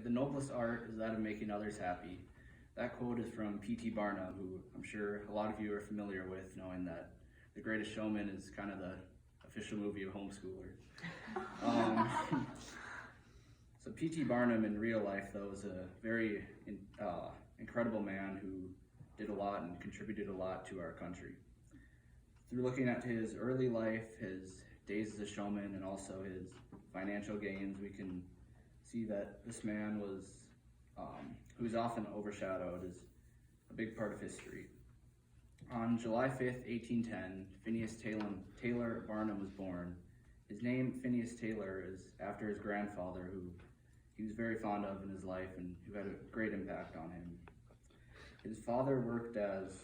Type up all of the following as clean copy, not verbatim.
The noblest art is that of making others happy. That quote is from P.T. Barnum, who I'm sure a lot of you are familiar with, knowing that The Greatest Showman is kind of the official movie of homeschoolers. So P.T. Barnum in real life, though, is a very incredible man who did a lot and contributed a lot to our country. Through looking at his early life, his days as a showman, and also his financial gains, we can see that this man was, who's often overshadowed, is a big part of history. On July 5th, 1810, Phineas Taylor Barnum was born. His name, Phineas Taylor, is after his grandfather, who he was very fond of in his life and who had a great impact on him. His father worked as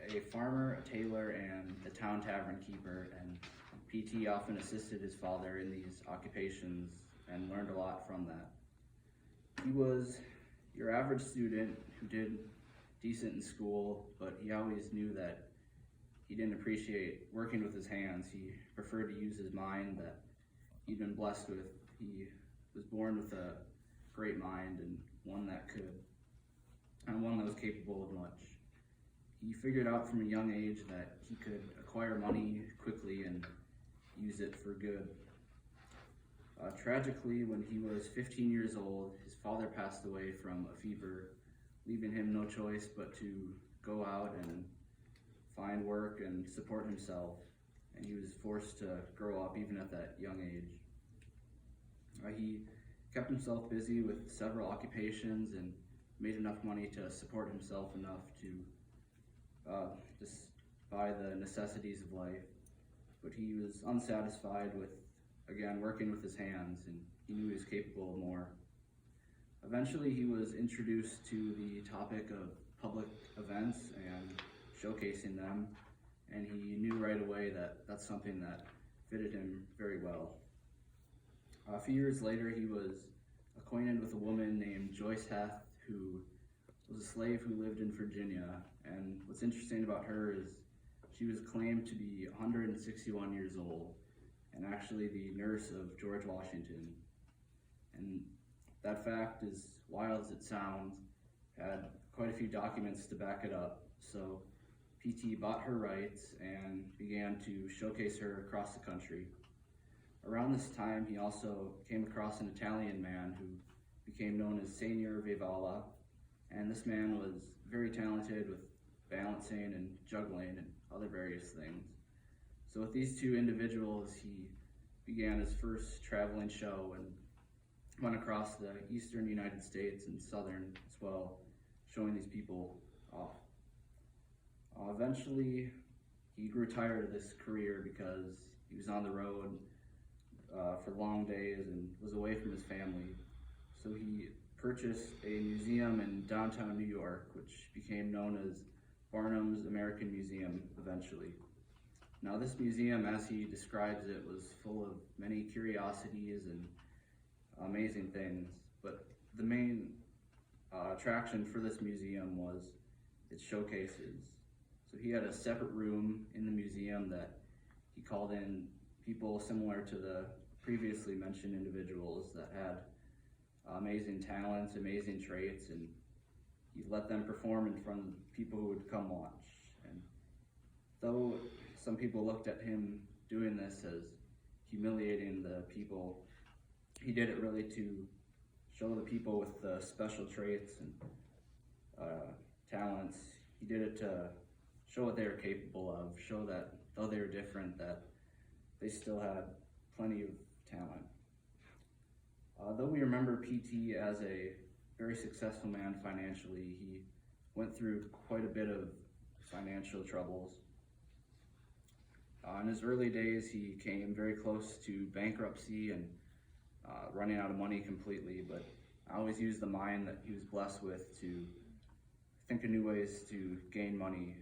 a farmer, a tailor, and the town tavern keeper, and P.T. often assisted his father in these occupations and learned a lot from that. He was your average student who did decent in school, but he always knew that he didn't appreciate working with his hands. He preferred to use his mind that he'd been blessed with. He was born with a great mind and one that was capable of much. He figured out from a young age that he could acquire money quickly and use it for good. Tragically, when he was 15 years old, his father passed away from a fever, leaving him no choice but to go out and find work and support himself. And he was forced to grow up even at that young age. He kept himself busy with several occupations and made enough money to support himself enough to just buy the necessities of life. But he was unsatisfied with, again, working with his hands, and he knew he was capable of more. Eventually, he was introduced to the topic of public events and showcasing them, and he knew right away that that's something that fitted him very well. A few years later, he was acquainted with a woman named Joyce Heth, who was a slave who lived in Virginia. And what's interesting about her is she was claimed to be 161 years old, and actually the nurse of George Washington. And that fact, as wild as it sounds, had quite a few documents to back it up. So PT bought her rights and began to showcase her across the country. Around this time, he also came across an Italian man who became known as Signor Vivala, and this man was very talented with balancing and juggling and other various things. So with these two individuals, he began his first traveling show and went across the eastern United States and southern as well, showing these people off. Eventually, he grew tired of this career because he was on the road for long days and was away from his family. So he purchased a museum in downtown New York, which became known as Barnum's American Museum eventually. Now this museum, as he describes it, was full of many curiosities and amazing things, but the main attraction for this museum was its showcases. So he had a separate room in the museum that he called in people similar to the previously mentioned individuals that had amazing talents, amazing traits, and he let them perform in front of people who would come watch. And though some people looked at him doing this as humiliating the people, he did it really to show the people with the special traits and talents. He did it to show what they were capable of, show that though they were different, that they still had plenty of talent. Though we remember PT as a very successful man financially, he went through quite a bit of financial troubles. In his early days, he came very close to bankruptcy and running out of money completely, but I always used the mind that he was blessed with to think of new ways to gain money.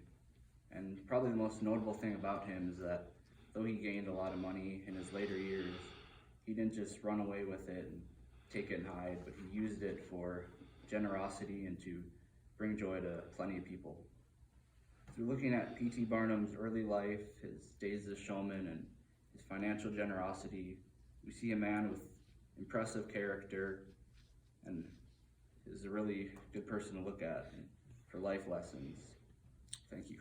And probably the most notable thing about him is that though he gained a lot of money in his later years, he didn't just run away with it and take it and hide, but he used it for generosity and to bring joy to plenty of people. Through looking at P.T. Barnum's early life, his days as a showman, and his financial generosity, we see a man with impressive character and is a really good person to look at for life lessons. Thank you.